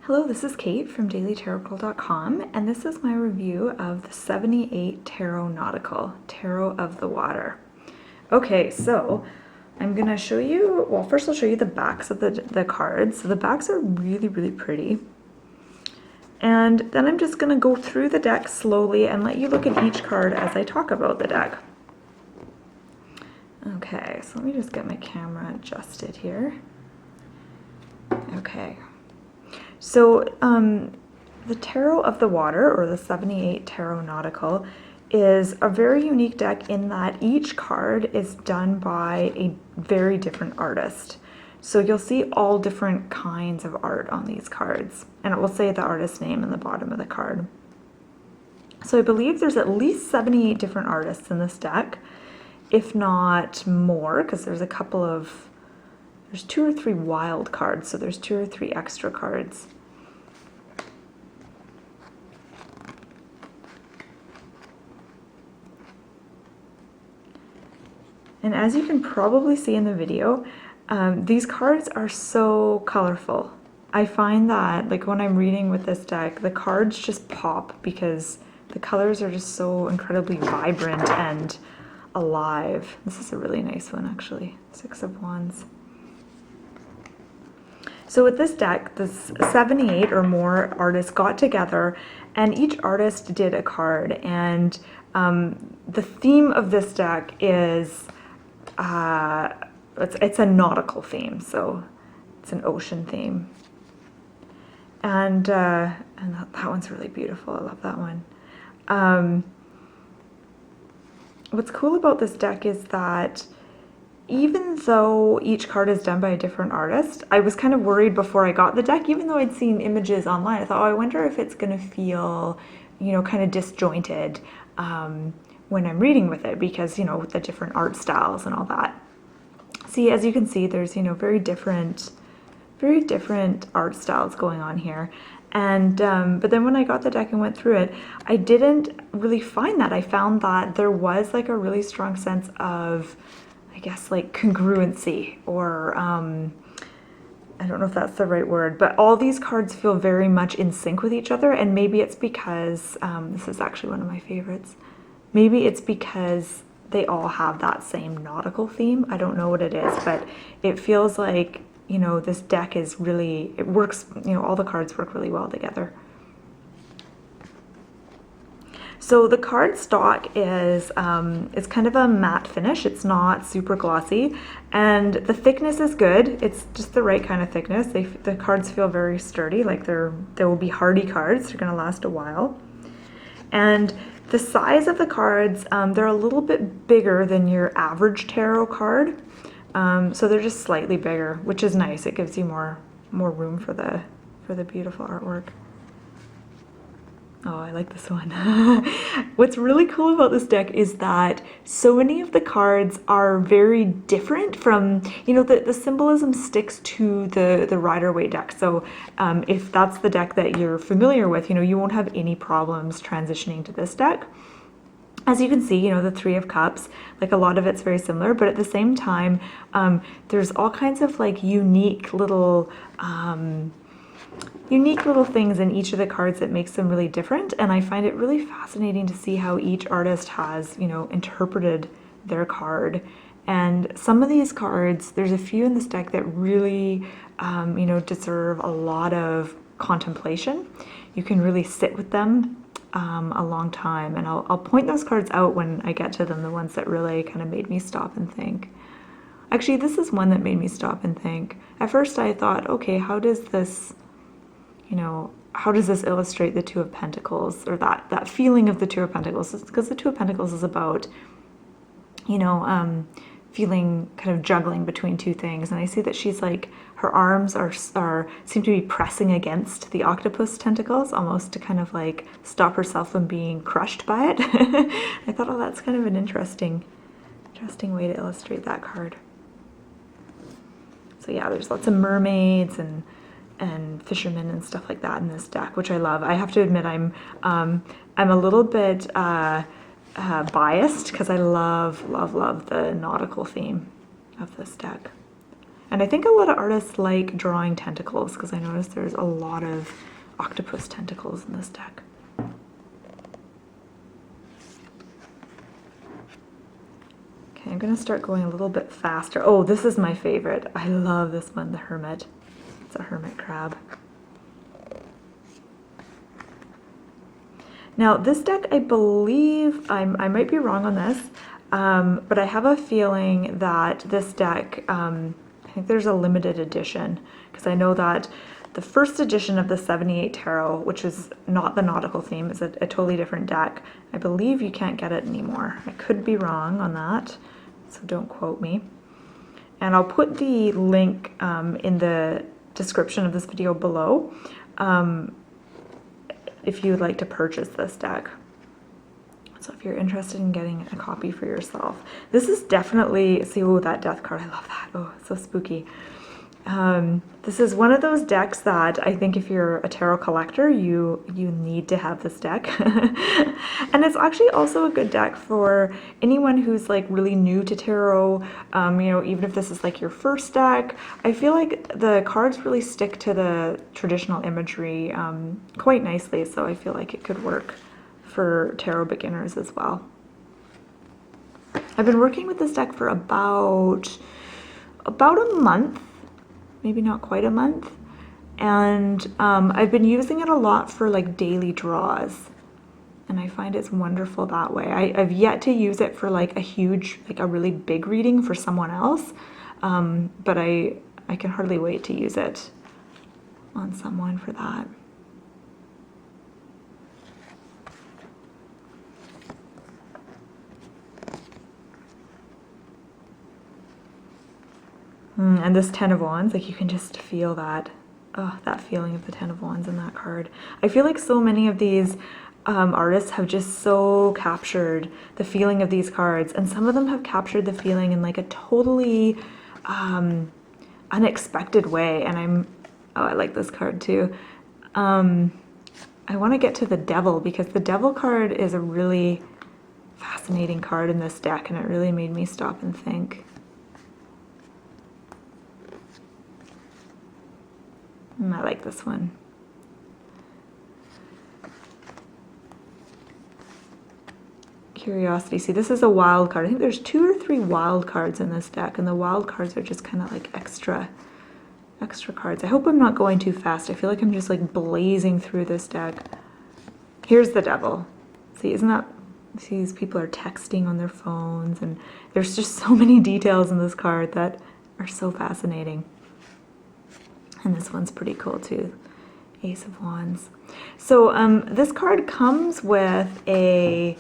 Hello, this is Kate from dailytarotgirl.com, and this is my review of the 78 Tarot Nautical, Tarot of the Water. Okay, so I'm going to show you, well, first I'll show you the backs of the cards. So the backs are really, really pretty. And then I'm just going to go through the deck slowly and let you look at each card as I talk about the deck. Okay, so let me just get my camera adjusted here. Okay. So the Tarot of the Water, or the 78 Tarot Nautical, is a very unique deck in that each card is done by a very different artist. So you'll see all different kinds of art on these cards, and it will say the artist's name in the bottom of the card. So I believe there's at least 78 different artists in this deck, if not more, because there's there's 2 or 3 wild cards, so there's 2 or 3 extra cards. And as you can probably see in the video, these cards are so colorful. I find that, like, when I'm reading with this deck, the cards just pop because the colors are just so incredibly vibrant and alive. This is a really nice one, actually. 6 of Wands. So with this deck, this 78 or more artists got together, and each artist did a card. And the theme of this deck is it's a nautical theme, so it's an ocean theme. And that one's really beautiful. I love that one. What's cool about this deck is that even though each card is done by a different artist, I was kind of worried before I got the deck, even though I'd seen images online. I thought, oh, I wonder if it's going to feel, you know, kind of disjointed when I'm reading with it, because, you know, with the different art styles and all that. See, as you can see, there's, you know, very different art styles going on here. And but then when I got the deck and went through it, I didn't really find that. I found that there was like a really strong sense of, I guess, like congruency, or I don't know if that's the right word, but all these cards feel very much in sync with each other. And maybe it's because, this is actually one of my favorites, maybe it's because they all have that same nautical theme. I don't know what it is, but it feels like, you know, this deck is really, it works, you know, all the cards work really well together. So the card stock is it's kind of a matte finish. It's not super glossy, and the thickness is good. It's just the right kind of thickness. The cards feel very sturdy, like they will be hardy cards. They're going to last a while. And the size of the cards, they're a little bit bigger than your average tarot card. So they're just slightly bigger, which is nice. It gives you more room for the beautiful artwork. Oh, I like this one. What's really cool about this deck is that so many of the cards are very different from, you know, the symbolism sticks to the Rider-Waite deck. So if that's the deck that you're familiar with, you know, you won't have any problems transitioning to this deck. As you can see, you know, the 3 of Cups, like a lot of it's very similar, but at the same time, there's all kinds of like unique little things in each of the cards that makes them really different. And I find it really fascinating to see how each artist has, you know, interpreted their card. And some of these cards, there's a few in this deck that really, you know, deserve a lot of contemplation. You can really sit with them a long time, and I'll point those cards out when I get to them, the ones that really kind of made me stop and think. Actually, this is one that made me stop and think. At first I thought, okay, how does this, you know, how does this illustrate the 2 of Pentacles, or that feeling of the 2 of Pentacles? Because the 2 of Pentacles is about, you know, feeling kind of juggling between 2 things. And I see that she's like, her arms seem to be pressing against the octopus tentacles, almost to kind of like stop herself from being crushed by it. I thought, oh, that's kind of an interesting way to illustrate that card. So yeah, there's lots of mermaids and fishermen and stuff like that in this deck, which I love. I have to admit, I'm a little bit biased because I love the nautical theme of this deck. And I think a lot of artists like drawing tentacles because I noticed there's a lot of octopus tentacles in this deck. Okay, I'm gonna start going a little bit faster. Oh, this is my favorite. I love this one, the Hermit. It's a hermit crab. Now this deck, I believe, I might be wrong on this, but I have a feeling that this deck, I think there's a limited edition, because I know that the first edition of the 78 Tarot, which is not the Nautical theme, is a totally different deck. I believe you can't get it anymore. I could be wrong on that, so don't quote me. And I'll put the link in the description of this video below if you would like to purchase this deck. So if you're interested in getting a copy for yourself. This is definitely, see, oh, that death card, I love that. Oh, it's so spooky. This is one of those decks that I think if you're a tarot collector, you need to have this deck. And it's actually also a good deck for anyone who's like really new to tarot, you know, even if this is like your first deck. I feel like the cards really stick to the traditional imagery quite nicely, so I feel like it could work for tarot beginners as well. I've been working with this deck for about a month, maybe not quite a month, and I've been using it a lot for like daily draws, and I find it's wonderful that way. I've yet to use it for like a huge, like a really big reading for someone else, but I can hardly wait to use it on someone for that. And this Ten of Wands, like you can just feel that, that feeling of the Ten of Wands in that card. I feel like so many of these artists have just so captured the feeling of these cards, and some of them have captured the feeling in like a totally unexpected way. And I like this card too. I want to get to the Devil, because the Devil card is a really fascinating card in this deck, and it really made me stop and think. I like this one. Curiosity. See, this is a wild card. I think there's 2 or 3 wild cards in this deck, and the wild cards are just kind of like extra cards. I hope I'm not going too fast. I feel like I'm just like blazing through this deck. Here's the Devil. See, isn't that... See, these people are texting on their phones, and there's just so many details in this card that are so fascinating. And this one's pretty cool too, Ace of Wands. So this card comes with a,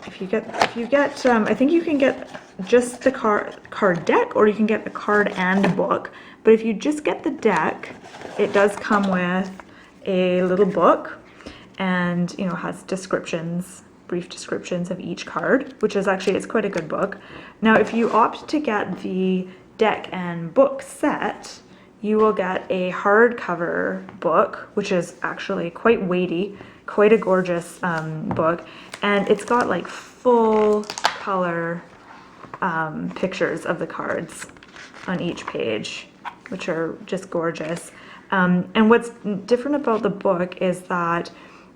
if you get, I think you can get just the card deck, or you can get a card and book. But if you just get the deck, it does come with a little book, and you know, has descriptions, brief descriptions of each card, which is actually, it's quite a good book. Now, if you opt to get the deck and book set, you will get a hardcover book, which is actually quite weighty, quite a gorgeous book, and it's got like full color pictures of the cards on each page, which are just gorgeous. And what's different about the book is that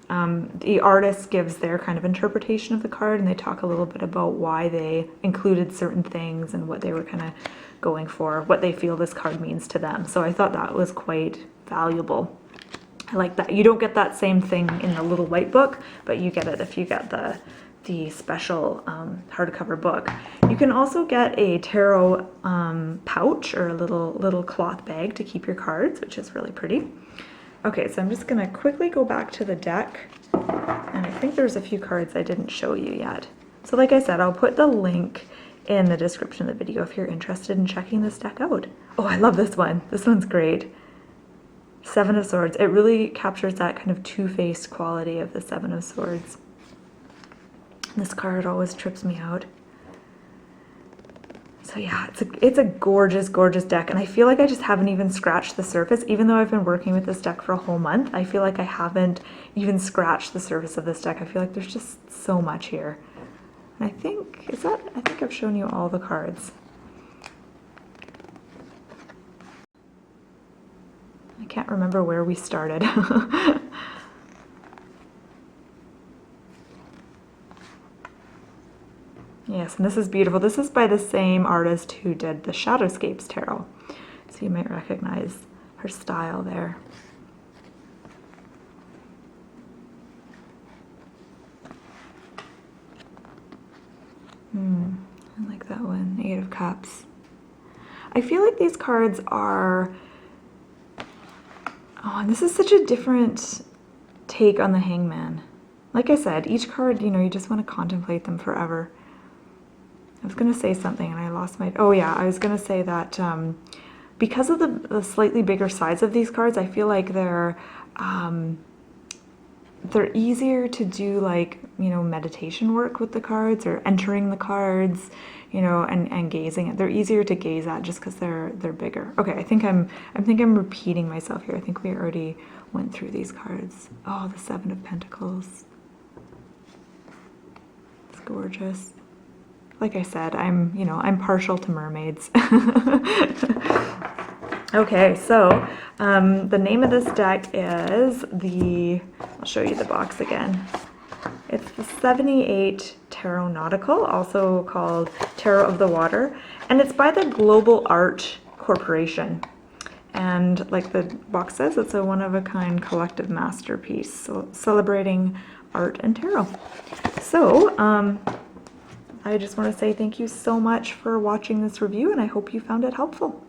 the artist gives their kind of interpretation of the card, and they talk a little bit about why they included certain things and what they were kind of going for, what they feel this card means to them. So I thought that was quite valuable. I like that. You don't get that same thing in the little white book, but you get it if you get the special hardcover book. You can also get a tarot pouch, or a little cloth bag to keep your cards, which is really pretty. Okay, so I'm just gonna quickly go back to the deck, and I think there's a few cards I didn't show you yet. So like I said, I'll put the link in the description of the video if you're interested in checking this deck out. Oh, I love this one. This one's great. Seven of Swords. It really captures that kind of two-faced quality of the Seven of Swords. This card always trips me out. So yeah, it's a gorgeous, gorgeous deck, and I feel like I just haven't even scratched the surface. Even though I've been working with this deck for a whole month, I feel like I haven't even scratched the surface of this deck. I feel like there's just so much here. And I think, I think I've shown you all the cards. can't remember where we started. Yes, and this is beautiful. This is by the same artist who did the Shadowscapes Tarot. So you might recognize her style there. I like that one, 8 of Cups. I feel like these cards are, oh, and this is such a different take on the Hangman. Like I said, each card, you know, you just want to contemplate them forever. I was going to say something and I lost my, oh yeah, I was going to say that because of the slightly bigger size of these cards, I feel like they're easier to do, like, you know, meditation work with the cards, or entering the cards, you know, and gazing at. They're easier to gaze at just because they're bigger. Okay, I think I'm repeating myself here. I think we already went through these cards. Oh, the 7 of Pentacles. It's gorgeous. Like I said, I'm partial to mermaids. Okay, so the name of this deck is I'll show you the box again. It's the 78 Tarot Nautical, also called Tarot of the Water, and it's by the Global Art Corporation. And like the box says, it's a one-of-a-kind collective masterpiece, so celebrating art and tarot. So I just want to say thank you so much for watching this review, and I hope you found it helpful.